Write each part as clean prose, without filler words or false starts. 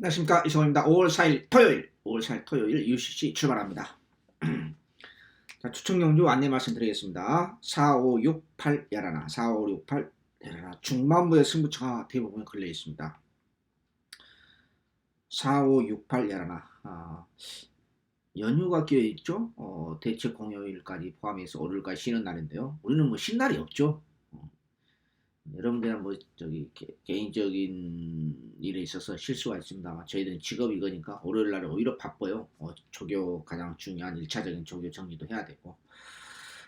안녕하십니까, 이성호입니다. 5월 4일 토요일 UCC 출발합니다. 자, 추천경주 안내 말씀드리겠습니다. 4568 야라나 4568 야라나 중반부의 승부처가 대부분 걸려 있습니다. 4568 야라나 연휴가 끼어 있죠. 대체 공휴일까지 포함해서 월요일까지 쉬는 날인데요. 우리는 뭐 쉰 날이 없죠. 여러분들은 뭐 개인적인 일에 있어서 실수가 있습니다만 저희들은 직업이 이거니까 월요일 날은 오히려 바빠요. 조교 가장 중요한 1차적인 조교 정리도 해야 되고.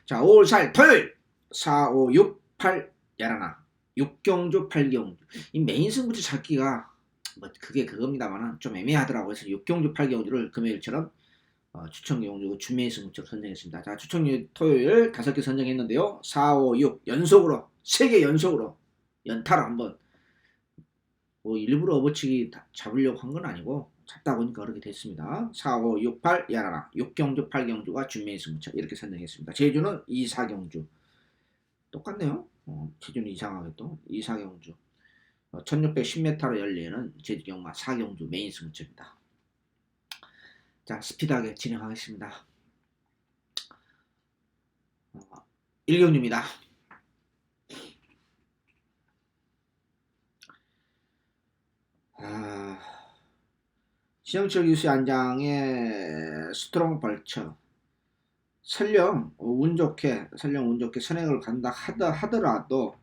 자, 5월 4일 토요일 4, 5, 6, 8 야라나 6경주 8경주 이 메인 승부처 찾기가 뭐 그게 그겁니다만은 좀 애매하더라고요. 그래서 6경주 8경주를 금요일처럼 추천 경주 준메인 승부처로 선정했습니다. 자, 추천 토요일 5개 선정했는데요. 4, 5, 6 연속으로 3개 연속으로 연타로 한번 뭐 일부러 업어치기 잡으려고 한 건 아니고 잡다 보니까 그렇게 됐습니다. 4, 5, 6, 8 야라나 6경주 8경주가 준메인 승부처 이렇게 선정했습니다. 제주는 2, 4경주 똑같네요. 제주는 이상하게 또 2, 4경주 1610m로 열리는 제주 경마 4경주 메인 승부처입니다. 자, 스피드하게 진행하겠습니다. 1경주입니다. 신영철 교수 안장의 스트롱 벌처 설령 운 좋게 선행을 간다 하더라도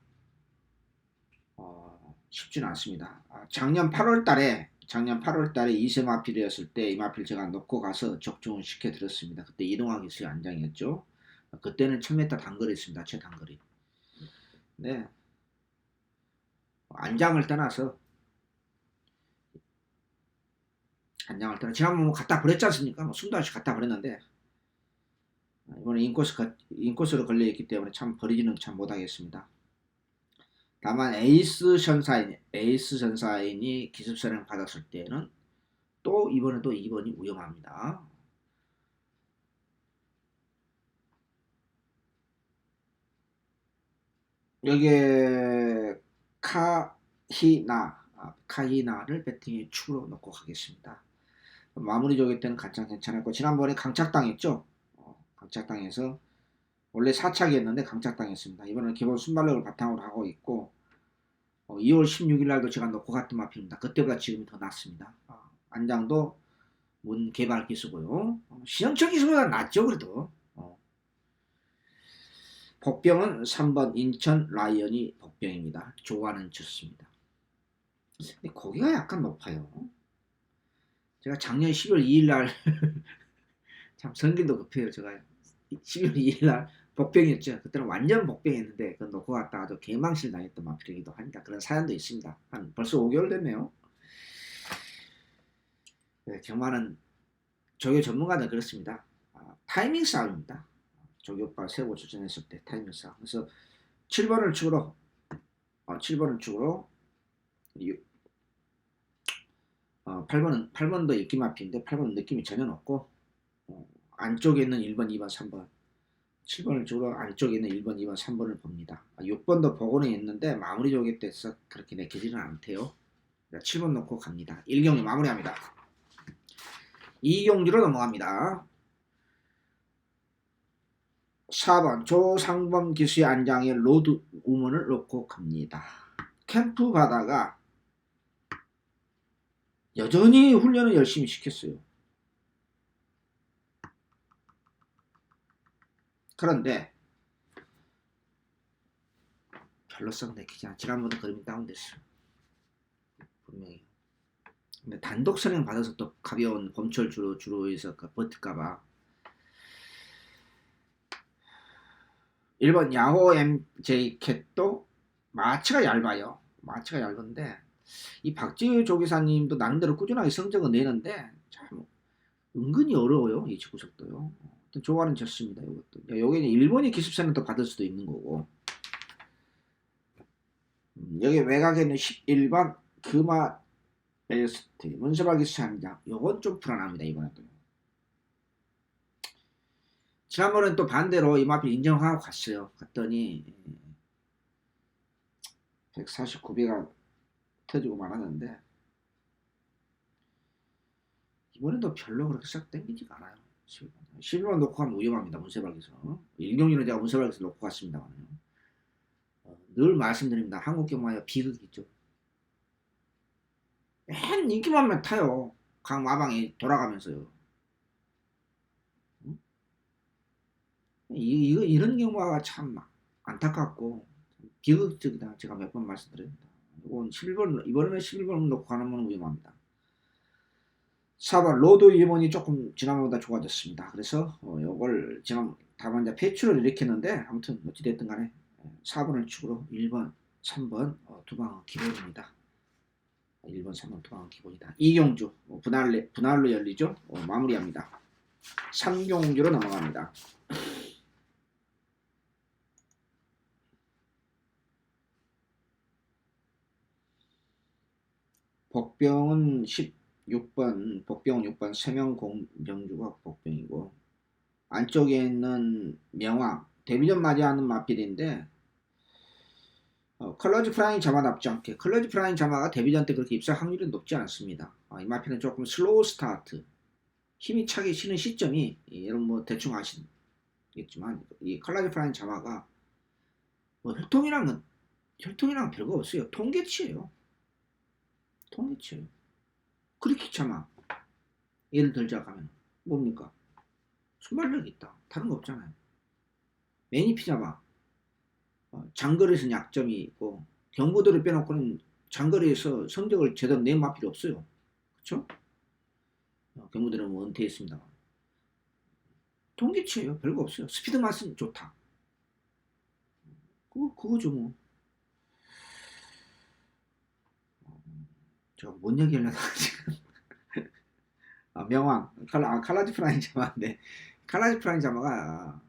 쉽지는 않습니다. 작년 8월 달에 이세마필이었을 때 이마필 제가 놓고 가서 적중을 시켜드렸습니다. 그때 이동학 교수의 안장이었죠. 그때는 1000m 단거리였습니다. 최단거리. 네. 안장을 떠나서 지난번 뭐 갖다 버렸지 않습니까? 뭐 숨도 없이 갖다 버렸는데 이번에 인코스로 걸려있기 때문에 참 버리지는 참 못하겠습니다. 다만 에이스 전사인이 기습선행 받았을 때는 또 이번에도 2번이 위험합니다. 여기에 카히나를 배팅의 축으로 놓고 가겠습니다. 마무리 조개 때는 가장 괜찮았고 지난번에 강착당했죠. 강착당해서 원래 4착이었는데 강착당했습니다. 이번에는 기본 순발력을 바탕으로 하고 있고 2월 16일 날도 제가 놓고 갔던 마필입니다. 그때보다 지금이 더 낫습니다. 안장도 문 개발 기수고요. 신영철 기수보다 낫죠. 그래도 복병은 3번 인천 라이언이 복병입니다. 조화는 좋습니다. 근데 거기가 약간 높아요. 제가 작년 12월 2일날 참 성질도 급해요. 제가 12월 2일날 복병이었죠. 그때는 완전 복병했는데 그건 놓고 갔다가도 개망실 당했던 마필이기도 합니다. 그런 사연도 있습니다. 한 벌써 5개월 됐네요. 네, 경마는 조교 전문가는 그렇습니다. 타이밍 싸움입니다. 조교과 세고 출전했을 때 타이밍 싸움. 그래서 7번을 축으로 8번도 입기마피인데 8번은 느낌이 전혀 없고 안쪽에 있는 1번, 2번, 3번 7번을 주로 안쪽에 있는 1번, 2번, 3번을 봅니다. 6번도 복원에 있는데 마무리 조개 때서 그렇게 내키지는 않대요. 7번 놓고 갑니다. 1경주 마무리합니다. 2경주로 넘어갑니다. 4번 조상범 기수의 안장에 로드 우먼을 놓고 갑니다. 캠프 가다가 여전히 훈련을 열심히 시켰어요. 그런데 별로 썩 내키지 않아. 지난번에 그림이 다운됐어요. 분명히. 근데 단독 선행 받아서 또 가벼운 범철 주로 해서 버틸까봐 1번 야호 MJ 캣도 마취가 얇아요. 마취가 얇은데 이 박지우 조기사님도 나름대로 꾸준하게 성적은 내는데 참 은근히 어려워요. 이 구석도요. 좋아하는 좋습니다. 이것도. 여기는 일본이 기습선을 더 받을 수도 있는 거고. 여기 외곽에는 11번 금화 벨스트 문서발 기수 한장. 요건 좀 불안합니다. 이번에도. 지난번엔 또 반대로 이마필 인정하고 갔어요. 갔더니 149배가 터지고 말았는데 이번에도 별로 그렇게 싹 땡기지가 않아요. 11번 놓고 가면 위험합니다. 문세박에서. 일경기는 제가 문세박에서 놓고 갔습니다만요. 늘 말씀드립니다. 한국 경마의 비극이죠. 맨 인기만만 타요. 강마방이 돌아가면서요. 이런 경우가 참 안타깝고 비극적이다. 제가 몇 번 말씀드립니다. 이번에는 11번 놓고 가는 건 위험합니다. 4번 로드 2번이 조금 지난번보다 좋아졌습니다. 그래서 요걸 지난 다만 폐출을 일으켰는데 아무튼 어찌됐든 간에 4번을 축으로 1번, 3번 두 방은 기본입니다. 1번, 3번 두 방은 기본이다. 이경주 분할로 열리죠. 마무리합니다. 3경주로 넘어갑니다. 복병은 16번, 복병은 6번, 세명 공병주가 복병이고 안쪽에 있는 명왕, 데뷔전 맞이하는 마필인데 컬러즈 프라잉 자마답지 않게 컬러즈 프라잉 자마가 데뷔전 때 그렇게 입사 확률이 높지 않습니다. 이 마필은 조금 슬로우 스타트, 힘이 차기 쉬는 시점이 여러분 뭐 대충 아시겠지만 이 컬러즈 프라잉 자마가 뭐 혈통이랑 별거 없어요. 통계치예요. 통계치예요. 그렇게 자마 예를 들자면 뭡니까? 순발력이 있다. 다른 거 없잖아요. 매니피 자마 장거리에서는 약점이 있고 경보도를 빼놓고는 장거리에서 성적을 제대로 낸 마필이 없어요. 그렇죠? 경보도는 뭐 은퇴했습니다. 통계치예요. 별거 없어요. 스피드 맛은 좋다. 그거죠 뭐. 제가 뭔 얘기하려다가 지금 명왕 칼라지 프라잉 자마인데 칼라지 프라잉 자마가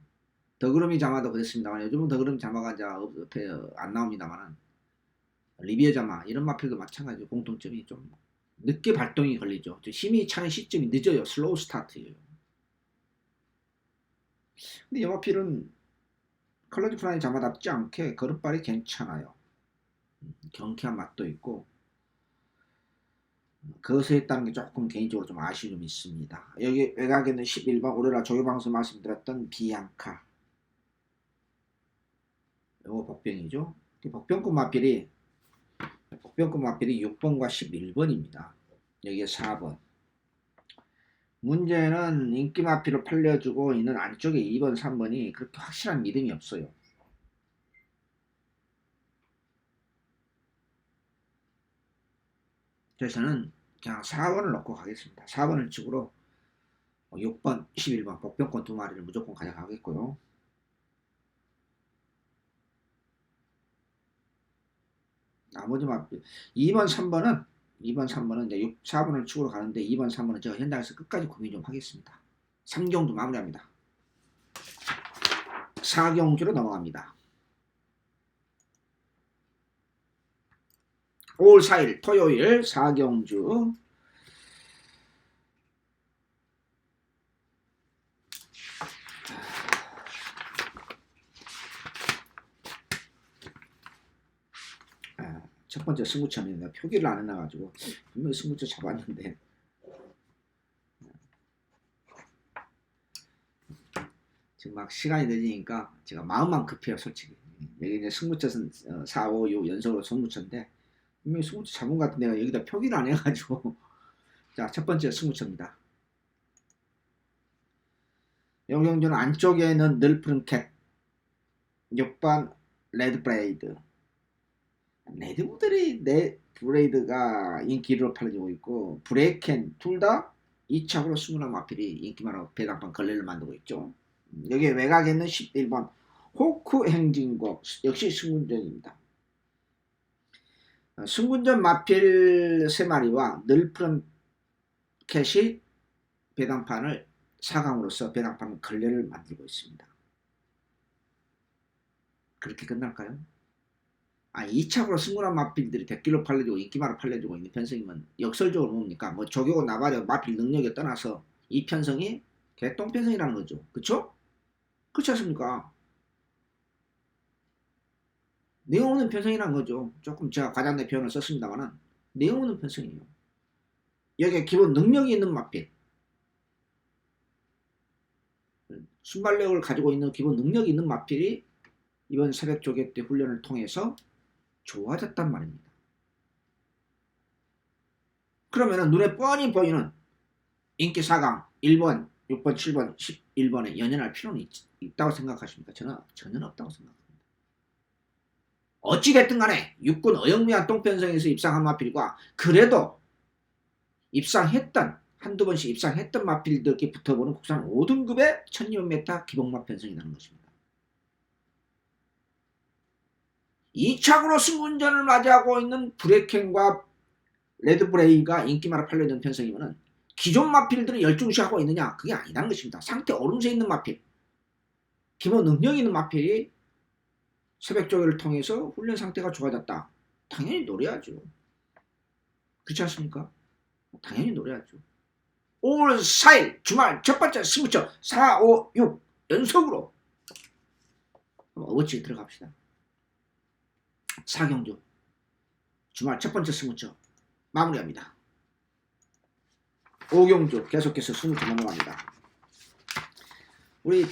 더그러미 자마도 그랬습니다만 요즘은 더그러미 자마가 이제 안 나옵니다만 리비어 자마 이런 마필도 마찬가지로 공통점이 좀 늦게 발동이 걸리죠. 힘이 차는 시점이 늦어요. 슬로우 스타트예요. 근데 이 마필은 칼라지 프라잉 자마답지 않게 걸음발이 괜찮아요. 경쾌한 맛도 있고 그것에 했다는 게 조금 개인적으로 좀 아쉬움이 있습니다. 여기 외곽에는 11번 오레라 조교방송 말씀드렸던 비앙카 요거 복병이죠. 복병급 마필이 6번과 11번입니다. 여기에 4번 문제는 인기 마필을 팔려주고 있는 안쪽에 2번 3번이 그렇게 확실한 믿음이 없어요. 그래서 저는 그냥 4번을 넣고 가겠습니다. 4번을 축으로 6번, 11번 복병권 두 마리를 무조건 가져가겠고요. 나머지 마필 2번, 3번은 이제 4번을 축으로 가는데 2번, 3번은 제가 현장에서 끝까지 고민 좀 하겠습니다. 3경주 마무리합니다. 4경주로 넘어갑니다. 5월 4일 토요일 4경주 첫 번째 승부처입니다. 표기를 안 해놔가지고 분명히 승부처 잡았는데 지금 막 시간이 늦으니까 제가 마음만 급해요. 솔직히 여기 이제 승부처는 4, 5, 6 연속으로 승부처인데 분명히 승부처 잡은 것 같은데 여기다 표기를 안 해가지고 자, 첫 번째 승부처입니다. 영경주는 안쪽에는 늘푸른 캣 6번 레드 브레이드 레드 브레이드가 인기로 팔려지고 있고 브레이켄 둘 다 2착으로 승부한 마필이 인기만하고 배당판 걸레를 만들고 있죠. 여기에 외곽에는 11번 호크 행진곡 역시 승군전입니다. 승군전 마필 3마리와 늘푸른 캣이 배당판을 4강으로서 배당판 걸레를 만들고 있습니다. 그렇게 끝날까요? 2착으로 승군한 마필들이 100kg 팔려주고 인기마로 팔려주고 있는 편성이면 역설적으로 뭡니까? 뭐 조교고 나발이고 마필 능력에 떠나서 이 편성이 개똥편성이라는 거죠. 그쵸? 그렇지 않습니까? 내용 없는 편성이라는 거죠. 조금 제가 과장된 표현을 썼습니다만 내용 없는 편성이에요. 여기에 기본 능력이 있는 마필 순발력을 가지고 있는 기본 능력이 있는 마필이 이번 새벽 조개 때 훈련을 통해서 좋아졌단 말입니다. 그러면 눈에 뻔히 보이는 인기 4강 1번, 6번, 7번, 11번에 연연할 필요는 있다고 생각하십니까? 저는 전혀 없다고 생각합니다. 어찌됐든 간에 육군 어영부한 똥편성에서 입상한 마필과 그래도 입상했던 한두 번씩 입상했던 마필들께 붙어보는 국산 5등급의 1200m 기본마 편성이라는 것입니다. 2차으로 승운전을 맞이하고 있는 브레켄과 레드브레이가 인기마로 팔려있는 편성이면 기존 마필들은 열중시하고 있느냐? 그게 아니라는 것입니다. 상태 오름세 있는 마필, 기본 능력 있는 마필이 새벽 조회를 통해서 훈련 상태가 좋아졌다. 당연히 노려야죠. 그렇지 않습니까? 당연히 노려야죠. 5월 4일 주말 첫 번째 승부처 4, 5, 6 연속으로 어거치 들어갑시다. 4경주 주말 첫 번째 승부처 마무리합니다. 5경주 계속해서 승부처 넘어갑니다. 우리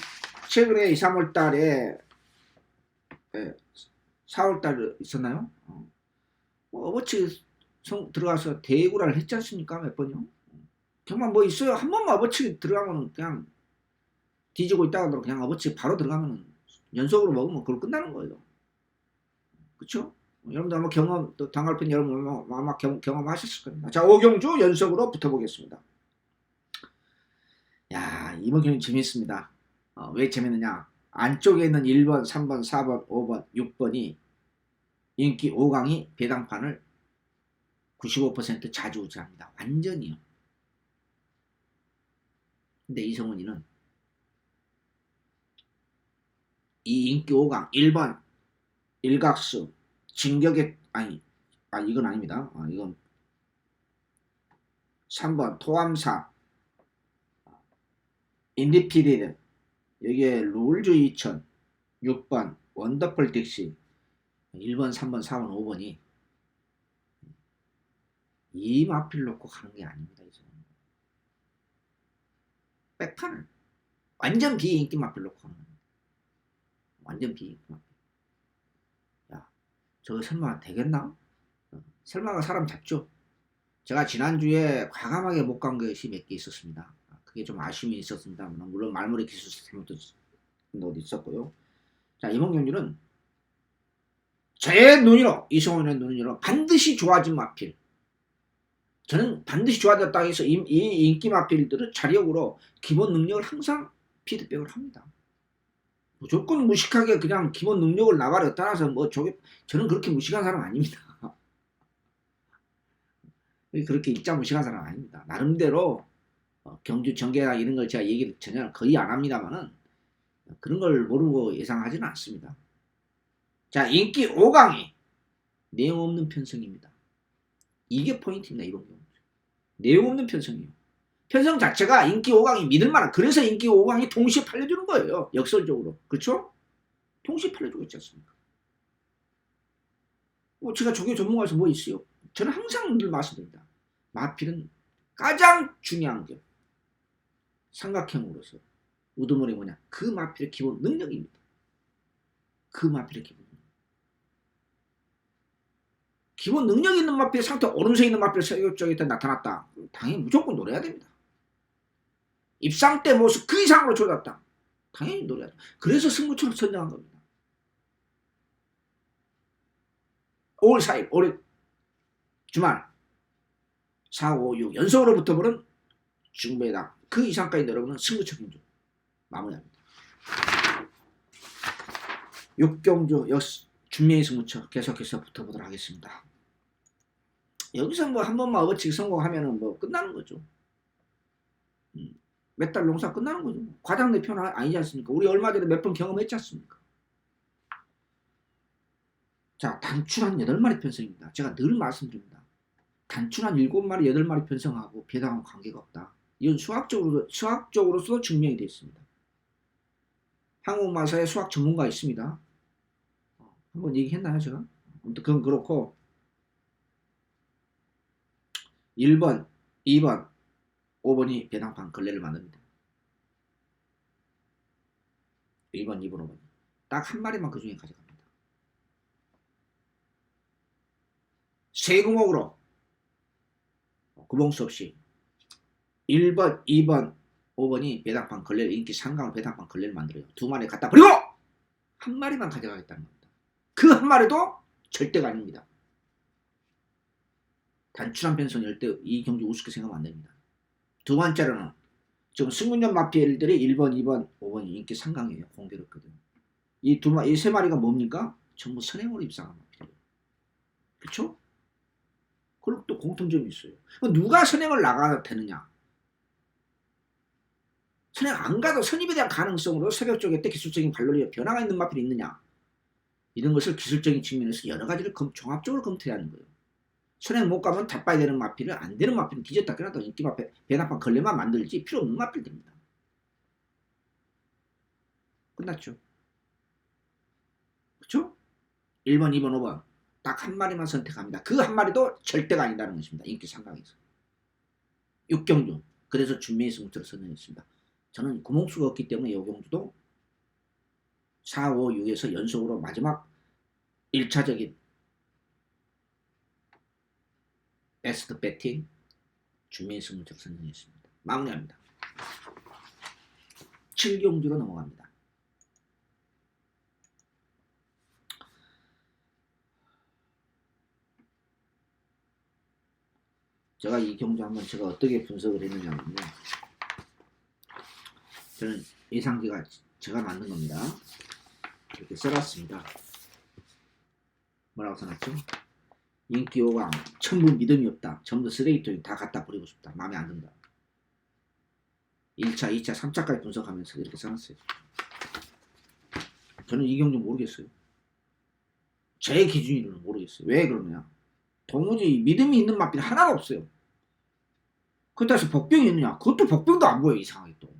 최근에 2, 3월 달에 4월 달에 있었나요? 어버치 들어가서 대구라를 했지 않습니까? 몇 번요? 정말 뭐 있어요. 한 번만 어버치 들어가면 그냥 뒤지고 있다가 그냥 어버치 바로 들어가면 연속으로 먹으면 그걸 끝나는 거예요. 그쵸? 여러분들 아마 경험, 또 당갈편 여러분 아마 경험하셨을 겁니다. 자, 5경주 연속으로 붙어보겠습니다. 야, 이번 경기 재밌습니다. 왜 재밌느냐? 안쪽에 있는 1번, 3번, 4번, 5번, 6번이 인기 5강이 배당판을 95% 좌지우지합니다. 완전히요. 근데 이성훈이는 이 인기 5강 1번 일각수 진격의 이건 아닙니다. 이건 3번 토함사 인디피리드 여기에 룰즈 2000 6번 원더풀 딕시 1번 3번 4번 5번이 이 마필 놓고 가는 게 아닙니다. 백판을 완전 비인기 마필 놓고 가는 겁니다. 완전 비인기 마필. 야, 저거 설마 되겠나? 설마가 사람 잡죠. 제가 지난주에 과감하게 못 간 것이 몇 개 있었습니다. 그게 좀 아쉬움이 있었습니다. 물론 말머리 기술 잘못된 것도 있었고요. 자, 이번 경기는 제 눈으로 이성훈의 눈으로 반드시 좋아진 마필. 저는 반드시 좋아졌다 해서 이 인기 마필들은 자력으로 기본 능력을 항상 피드백을 합니다. 무조건 무식하게 그냥 기본 능력을 나가려 따라서 저는 그렇게 무식한 사람 아닙니다. 그렇게 입자 무식한 사람 아닙니다. 나름대로 경주 전개나 이런 걸 제가 얘기를 전혀 거의 안 합니다만은 그런 걸 모르고 예상하지는 않습니다. 자, 인기 5강이 내용 없는 편성입니다. 이게 포인트입니다. 이번 경우. 내용 없는 편성이에요. 편성 자체가 인기 5강이 믿을만한, 그래서 인기 5강이 동시에 팔려주는 거예요. 역설적으로. 그렇죠? 동시에 팔려주고 있지 않습니까? 제가 조교 전문가에서 뭐 있어요? 저는 항상 늘 말씀드립니다. 마필은 가장 중요한 게 삼각형으로서 우두머리 뭐냐? 그 마필의 기본 능력입니다. 그 마필의 기본 능력. 기본 능력 있는 마필, 상태 오름세 있는 마필 세력적에 나타났다. 당연히 무조건 노려야 됩니다. 입상 때 모습 그 이상으로 좋아졌다. 당연히 노려야 돼. 그래서 승부처럼 선정한 겁니다. 5월 4일 올해 주말 4, 5, 6 연속으로 붙어보는 중배당 그 이상까지 여러분은 승부처 경주 마무리합니다. 6경주 역시 준명의 승부처 계속해서 붙어보도록 하겠습니다. 여기서 뭐 한 번만 어거치기 성공하면은 뭐 끝나는 거죠. 몇 달 농사 끝나는 거죠. 과장 내 편 아니지 않습니까? 우리 얼마 전에 몇 번 경험했지 않습니까? 자, 단출한 8마리 편성입니다. 제가 늘 말씀드립니다. 단출한 7마리, 8마리 편성하고 배당하고 관계가 없다. 이건 수학적으로도 증명이 되어 있습니다. 한국마사에 수학 전문가 있습니다. 한번 얘기했나요, 제가? 아무튼 그건 그렇고 1번, 2번, 5번이 배당판 걸레를 만듭니다. 1번, 2번, 5번. 딱 한 마리만 그 중에 가져갑니다. 세 구멍으로 구멍 수 없이 1번, 2번, 5번이 배당판 걸레를 인기 상강을 배당판 걸레를 만들어요. 두 마리 갖다 버리고 한 마리만 가져가겠다는 겁니다. 그 한 마리도 절대가 아닙니다. 단출한 변성 열대 이 경주 우습게 생각하면 안 됩니다. 두 번째로는 지금 승문년 마피엘들이 1번, 2번, 5번이 인기 상강이에요. 공교롭거든요. 이 세 마리가 뭡니까? 전부 선행으로 입상한 마피예요. 그렇죠? 그리고 또 공통점이 있어요. 누가 선행을 나가야 되느냐? 선행 안 가도 선입에 대한 가능성으로 새벽 쪽에 때 기술적인 발론이 변화가 있는 마필이 있느냐? 이런 것을 기술적인 측면에서 여러 가지를 종합적으로 검토해야 하는 거예요. 선행 못 가면 답봐야 되는 마필을 안 되는 마필은 뒤졌다 그래도 인기 마필 배나판 걸레만 만들지 필요 없는 마필들입니다. 끝났죠? 그렇죠? 1번, 2번, 5번 딱 한 마리만 선택합니다. 그 한 마리도 절대가 아니다는 것입니다. 인기 상강에서. 6경주 그래서 준비의 승부처를 선정했습니다. 저는 구멍수가 없기 때문에 이 경주도 4, 5, 6에서 연속으로 마지막 1차적인 베스트 배팅 준비의 승부처를 선정했습니다. 마무리합니다. 7경주로 넘어갑니다. 제가 이 경주 한번 제가 어떻게 분석을 했느냐면요. 저는 예상기가 제가 만든 겁니다. 이렇게 써놨습니다. 뭐라고 써놨죠? 인기 5강 전부 믿음이 없다. 전부 쓰레기통에 다 갖다 버리고 싶다. 마음에 안 든다. 1차, 2차, 3차까지 분석하면서 이렇게 써놨어요. 저는 이 경주 모르겠어요. 제 기준으로는 모르겠어요. 왜 그러냐? 도무지 믿음이 있는 마필이 하나가 없어요. 그렇다고 해서 복병이 있느냐? 그것도 복병도 안 보여. 이상하게 또.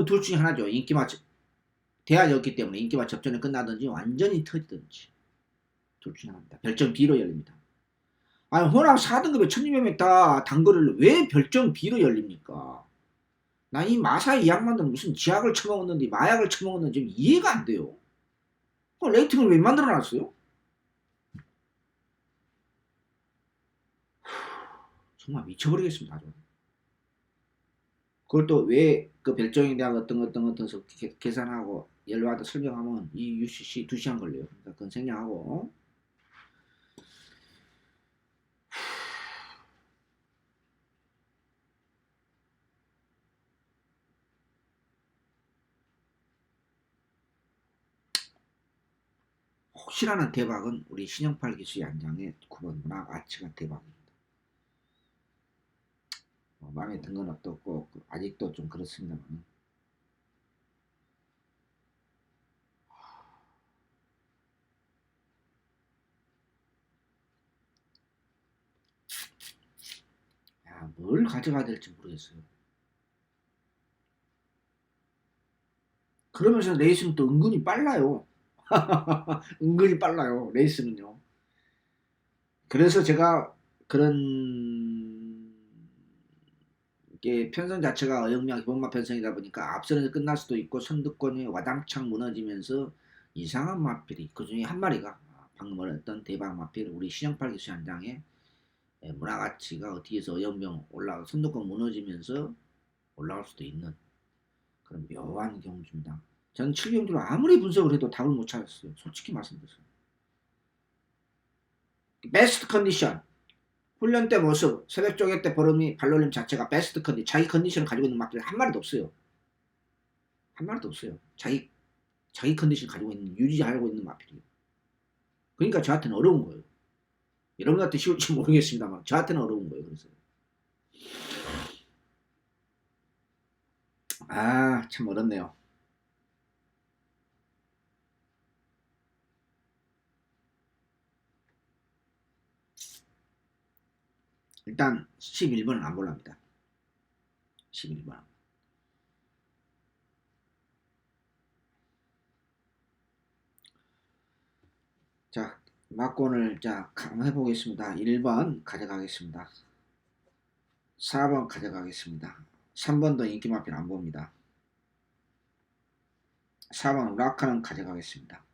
둘 중에 하나죠. 인기맛 대안이었기 때문에 인기맛 접전에 끝나든지 완전히 터지든지 둘 중에 하나입니다. 별점 B로 열립니다. 아니 호남 4등급에 1200m 단거리를 왜 별점 B로 열립니까? 나 이 마사 이 양반들은 무슨 지약을 처먹었는지 마약을 처먹었는지 이해가 안 돼요. 레이팅을 왜 만들어놨어요? 정말 미쳐버리겠습니다. 아주. 그걸 또 왜 그 별정에 대한 어떤 계산하고 열받아 설명하면 이 UCC 2시간 걸려요. 그러니까 그건 생략하고. 혹시라는 대박은 우리 신영팔 기수의 안장의 9번 문학 아치가 대박입니다. 마음에 든 건 없고 아직도 좀 그렇습니다만. 뭘 가져가야 될지 모르겠어요. 그러면서 레이스는 또 은근히 빨라요. 은근히 빨라요. 레이스는요. 그래서 제가 그런 게 편성 자체가 어영명 기본마 편성이다 보니까 앞선에서 끝날 수도 있고 선두권이 와당창 무너지면서 이상한 마필이 그 중에 한 마리가 방금 말했던 대박 마필 우리 신영팔 기수 한장에 문화가치가 어떻게 해서 어영명 올라가 선두권 무너지면서 올라갈 수도 있는 그런 묘한 경주입니다. 저는 7경주를 아무리 분석을 해도 답을 못 찾았어요. 솔직히 말씀드려요. 베스트 컨디션 훈련 때 모습 새벽 쪼개 때 발놀림 자체가 베스트 컨디션 자기 컨디션을 가지고 있는 마필 한 마리도 없어요. 한 마리도 없어요. 자기 컨디션 가지고 있는 유지하고 있는 마필이에요. 그러니까 저한테는 어려운 거예요. 여러분한테 쉬울지 모르겠습니다만 저한테는 어려운 거예요. 그래서 참 어렵네요. 일단 11번은 안 볼랍니다. 11번. 자, 막권을 한번 해보겠습니다. 1번 가져가겠습니다. 4번 가져가겠습니다. 3번도 인기 마필 안 봅니다. 4번 우라카는 가져가겠습니다.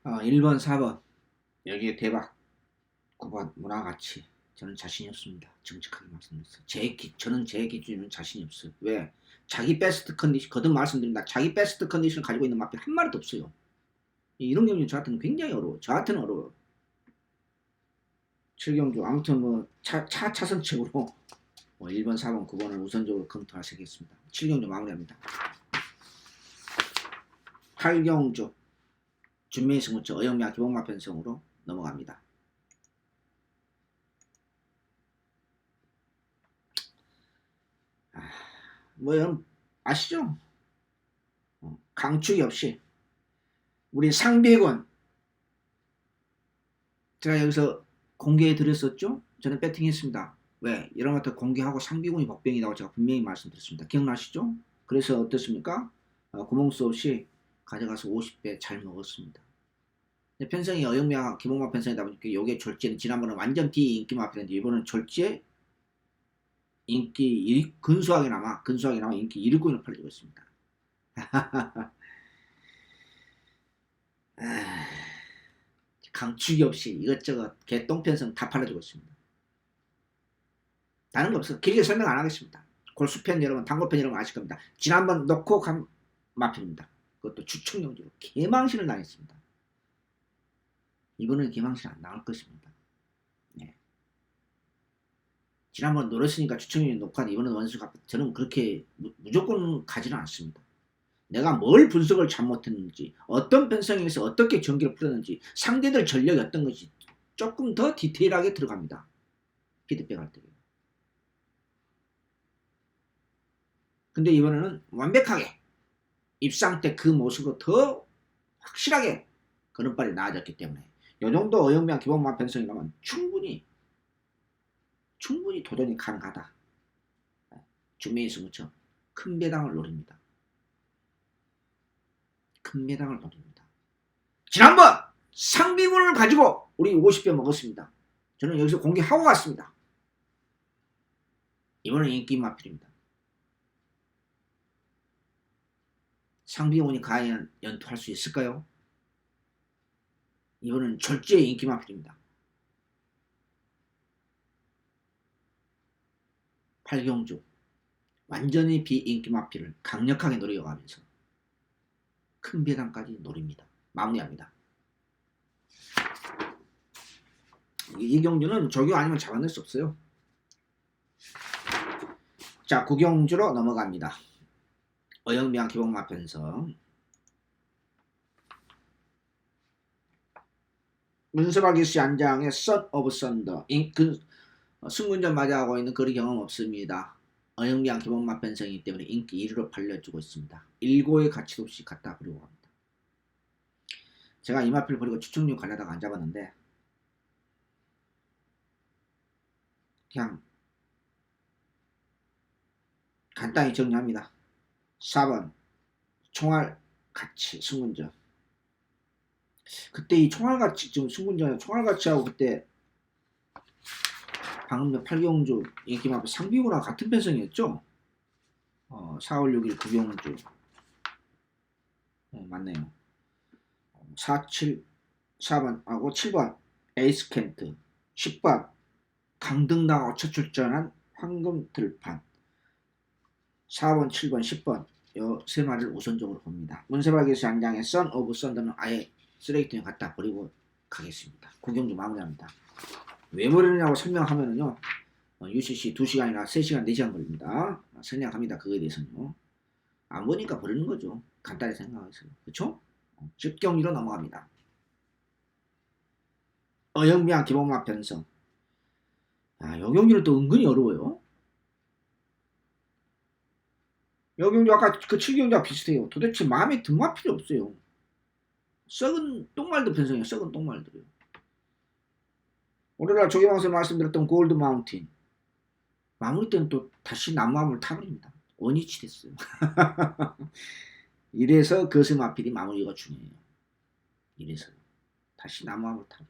아, 1번 4번 여기에 대박. 9번 문화가치. 저는 자신이 없습니다. 정직하게 말씀드렸어요. 저는 제 기준에는 자신이 없어요. 왜? 자기 베스트 컨디션, 거듭 말씀드립니다. 자기 베스트 컨디션을 가지고 있는 마필 한 마리도 없어요. 이런 경우 저한테는 굉장히 어려워요. 저한테는 어려워요. 7경주. 아무튼 뭐 차선책으로 1번, 4번, 9번을 우선적으로 검토하시겠습니다. 7경주 마무리합니다. 8경주. 준매의 승부처 어영미와 기본마 편성으로 넘어갑니다. 뭐 여러분 아시죠? 강추기 없이 우리 상비군 제가 여기서 공개해 드렸었죠? 저는 배팅했습니다. 왜? 이런 것들 공개하고 상비군이 복병이라고 제가 분명히 말씀드렸습니다. 기억나시죠? 그래서 어떻습니까? 구멍수 없이 가져가서 50배 잘 먹었습니다. 편성이 어영미와 기본마 편성이다 보니까 요게 졸지는 지난번에 완전 비인기마 편인데 이번은 졸지에 인기 근소하게나마 인기 1위권을 팔리고 있습니다. 강추기 없이 이것저것 개똥편성 다 팔아주고 있습니다. 다른 거 없어요. 길게 설명 안 하겠습니다. 골수편 여러분, 당골편 여러분 아실 겁니다. 지난번 놓고 간 마필입니다. 그것도 추측용지로 개망신을 당했습니다. 이번엔 개망신 안 나올 것입니다. 네. 지난번 노렸으니까 추측용지 놓고 한 이번엔 원수 갚고 저는 그렇게 무조건 가지는 않습니다. 내가 뭘 분석을 잘못했는지, 어떤 편성에서 어떻게 전기를 풀었는지, 상대들 전력이 어떤 것이 조금 더 디테일하게 들어갑니다. 피드백 할 때. 근데 이번에는 완벽하게 입상 때 그 모습으로 더 확실하게 걸음발이 나아졌기 때문에 이 정도 어영미와 기본마 편성이라면 충분히 도전이 가능하다. 준매의 승부처 큰 배당을 노립니다. 큰 배당을 노립니다. 지난번 상비군을 가지고 우리 50배 먹었습니다. 저는 여기서 공개하고 갔습니다. 이번엔 인기 마필입니다. 상비군이 과연 연투할 수 있을까요? 이번엔 절제의 인기 마필입니다. 8경주 완전히 비인기 마필을 강력하게 노려가면서 큰 배당까지 노립니다. 마무리합니다. 이 경주는 조교 아니면 잡아낼 수 없어요. 자, 9경주로 넘어갑니다. 어영미와 기본마 편성. 문서박이씨 안장의 선 오브 썬더. 승군전 맞이하고 있는 거리 경험 없습니다. 어영미와 기본마 편성이기 때문에 인기 1위로 팔려주고 있습니다. 일고의 가치도 없이 갖다 버리고 갑니다. 제가 이 마필 버리고 추측력 가려다가 안 잡았는데 그냥 간단히 정리합니다. 4번 총알 가치 승군전. 그때 이 총알 가치 지금 승군전 총알 가치하고 그때 방금 8경주 인기마필 상비군하고 같은 편성이었죠? 4월 6일 9경주 맞네요. 4번하고 7번 에이스 켄트, 10번 강등당하고 첫 출전한 황금 들판, 4번, 7번, 10번 이 세 마리를 우선적으로 봅니다. 문서박에서 안장의 선 오브 썬더는 아예 쓰레기통에 갖다 버리고 가겠습니다. 9경주 마무리합니다. 왜 버리느냐고 설명하면은요 UCC 2시간이나 3시간 4시간 걸립니다. 생략합니다. 그거에 대해서는요. 안 보니까 버리는 거죠. 간단히 생각해서요. 그렇죠? 10경주로 넘어갑니다. 어영미와 기본마 편성. 요 경주는 또 은근히 어려워요. 요 경주 아까 그 7경주와 비슷해요. 도대체 마음에 든 마필이 없어요. 썩은 똥말들 편성이에요. 썩은 똥말들이요. 오늘날 조개방송에 말씀드렸던 골드 마운틴. 마무리 때는 또 다시 남마음을 타버립니다. 원위치 됐어요. 이래서 거스마필이 마무리가 중요해요. 이래서 다시 나무함을 타고.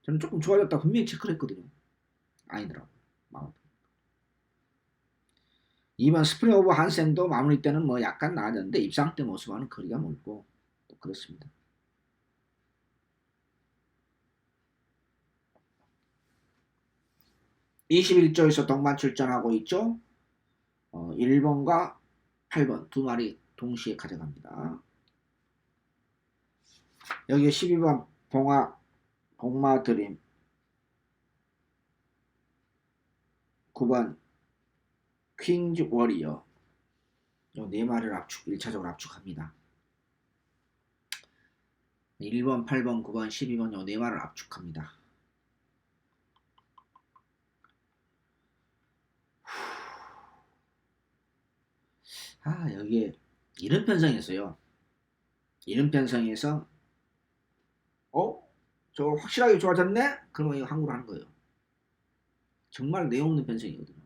저는 조금 좋아졌다 분명히 체크를 했거든요. 아니더라고요. 마무리. 2번 스프링 오버 한센도 마무리 때는 뭐 약간 나아졌는데 입상 때 모습과는 거리가 멀고 또 그렇습니다. (21조에서) 동반 출전하고 있죠. 1번과 8번 두 마리 동시에 가져갑니다. 여기에 12번 복마드림, 9번 퀸즈 워리어, 요 네 마리를 1차적으로 압축합니다. 1번, 8번, 9번, 12번 요 네 마리를 압축합니다. 여기에 이런 편성이었어요. 이런 편성에서 저거 확실하게 좋아졌네? 그러면 이거 한국으로 하는 거예요. 정말 내용 없는 편성이거든요.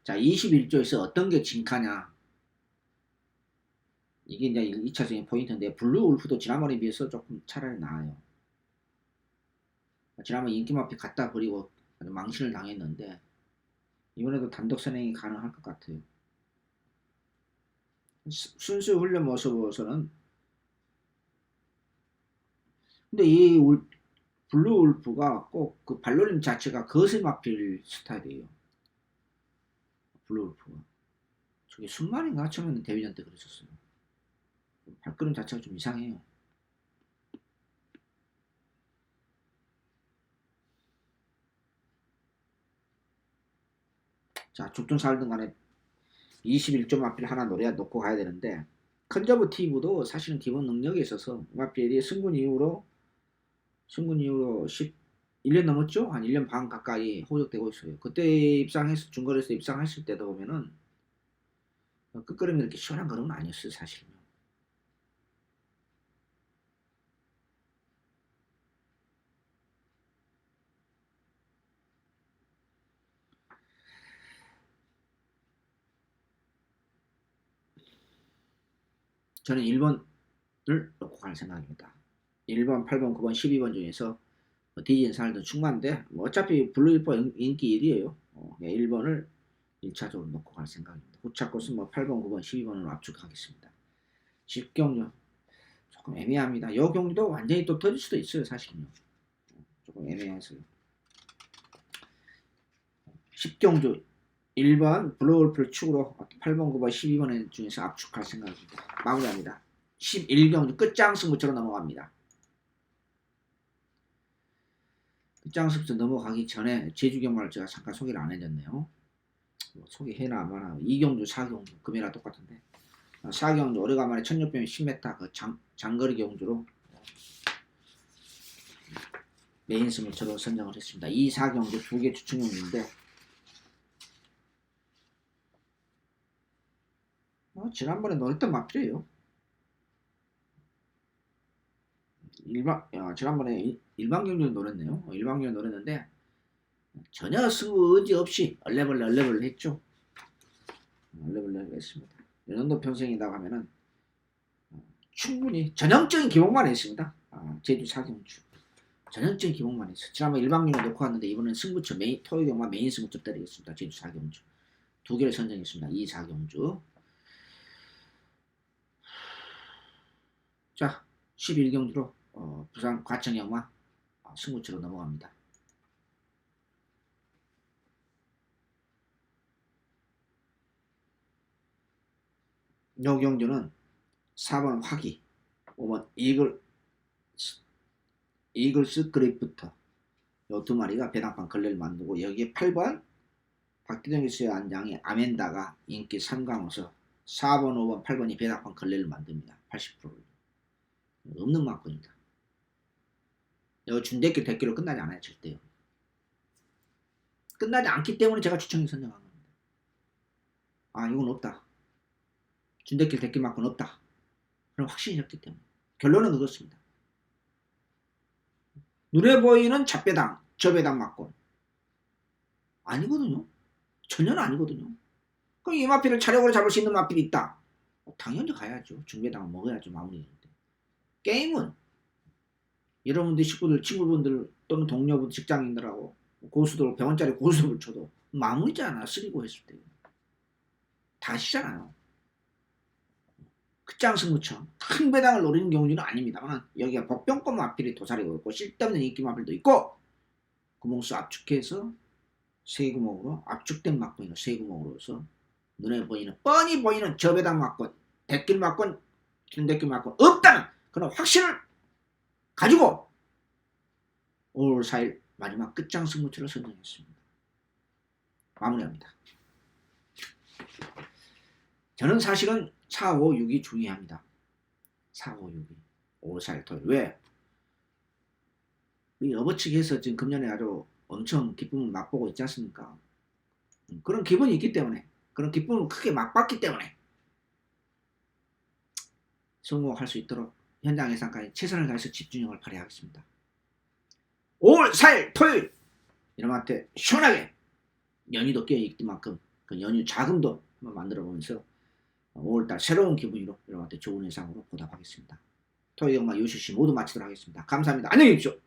자, 21조에서 어떤 게 진카냐? 이게 이제 2차적인 포인트인데, 블루 울프도 지난번에 비해서 조금 차라리 나아요. 지난번 인기마피 갖다 버리고 망신을 당했는데, 이번에도 단독 선행이 가능할 것 같아요. 순수 훈련 모습으로서는, 근데 이 블루 울프가 꼭 그 발놀림 자체가 거세 마필 스타일이에요. 블루 울프가. 저게 순말인가? 처음에는 데뷔전 때 그랬었어요. 발걸음 자체가 좀 이상해요. 자, 죽든 살든 간에 21점 마필 하나 노려야 놓고 가야 되는데, 컨저버티브도 사실은 기본 능력에 있어서 마필이 승군 이후로 1년 넘었죠? 한 1년 반 가까이 호적되고 있어요. 그때 입상해서 중거리에서 입상했을 때도 보면은 끝걸음이 이렇게 시원한 걸음은 아니었어요, 사실은. 저는 1번을 놓고 갈 생각입니다. 1번, 8번, 9번, 12번 중에서 디진 살도 충만한데 어차피 블루이퍼 인기 1위에요. 1번을 1차적으로 놓고 갈 생각입니다. 후차코스 8번, 9번, 12번으로 압축하겠습니다. 10경주 조금 애매합니다. 이 경주도 완전히 또 터질 수도 있어요. 사실은요. 조금 애매해서요. 10경주 1번 블루울프를 축으로 8번, 9번, 12번 중에서 압축할 생각입니다. 마무리합니다. 11경주 끝장 승부처로 넘어갑니다. 끝장 승부처 넘어가기 전에 제주경마를 제가 잠깐 소개를 안 해줬네요. 소개해나 안 하나. 2경주, 4경주 금이랑 똑같은데 4경주 오래간만에 1600m 10m 그 장거리 경주로 메인 승부처로 선정을 했습니다. 2, 4경주 두 개 추천용인데 지난번에 노랬던 마필이에요. 지난번에 일반 경주를 노렸네요. 일반 경주 노렸는데 전혀 승부 의지 없이 얼레벌레 했죠. 얼레벌레 했습니다. 이 정도 편성이라고 하면은 충분히 전형적인 기복만 했습니다. 제주 4경주 전형적인 기복만 했어요. 지난번 일반 경주 놓고 왔는데 이번엔 승부처 토요경마 메인 승부처 때리겠습니다. 제주 4경주 두 개를 선정했습니다. 2, 4경주. 자, 11경주로 부산 과천경마 승부처로 넘어갑니다. 이 경주는 4번 화기, 5번 이글스 그립부터 이 두 마리가 배당판 걸레를 만들고 여기에 8번 박기정 기수의 안장이 아멘다가 인기 3강으로서 4번, 5번, 8번이 배당판 걸레를 만듭니다. 80%를. 없는 만큼입니다. 이거 준대길 대길로 끝나지 않아요. 절대요. 끝나지 않기 때문에 제가 추천이 선정한 겁니다. 이건 없다. 준대길 대길만큼 없다. 그런 확신이 었기 때문에 결론은 그렇습니다. 눈에 보이는 잡배당, 저배당 맞건 아니거든요. 전혀 아니거든요. 그럼 이 마필을 차력으로 잡을 수 있는 마필이 있다. 당연히 가야죠. 중배당은 먹어야죠. 마무리인데. 게임은 여러분들 식구들, 친구분들 또는 동료분, 직장인들하고 고수들, 100원짜리 고수를 쳐도 마무리잖아. 쓰리고 했을 때. 다시잖아요. 끝장 승부처럼 큰 배당을 노리는 경우는 아닙니다만 여기가 복병권 마필이 도사리고 있고 쓸데없는 인기 마필도 있고 구멍수 압축해서 세 구멍으로 압축된 막권이나 세 구멍으로서 눈에 보이는 뻔히 보이는 저배당 막권, 대길 막권, 길대길 막권 없다는 그런 확신을 가지고 5월 4일 마지막 끝장 승부처를 선정했습니다. 마무리합니다. 저는 사실은 4, 5, 6이 중요합니다. 4, 5, 6이 5월 4일 토요일. 왜? 우리 어버치기에서 지금 금년에 아주 엄청 기쁨을 맛보고 있지 않습니까? 그런 기분이 있기 때문에, 그런 기쁨을 크게 맛봤기 때문에 성공할 수 있도록 현장 예상까지 최선을 다해서 집중력을 발휘하겠습니다. 5월 4일 토요일 여러분한테 시원하게 연휴도 끼어있던 만큼 그 연휴 자금도 한번 만들어 보면서 5월달 새로운 기분으로 여러분한테 좋은 예상으로 보답하겠습니다. 토요일 영마 유시시 모두 마치도록 하겠습니다. 감사합니다. 안녕히 계십시오.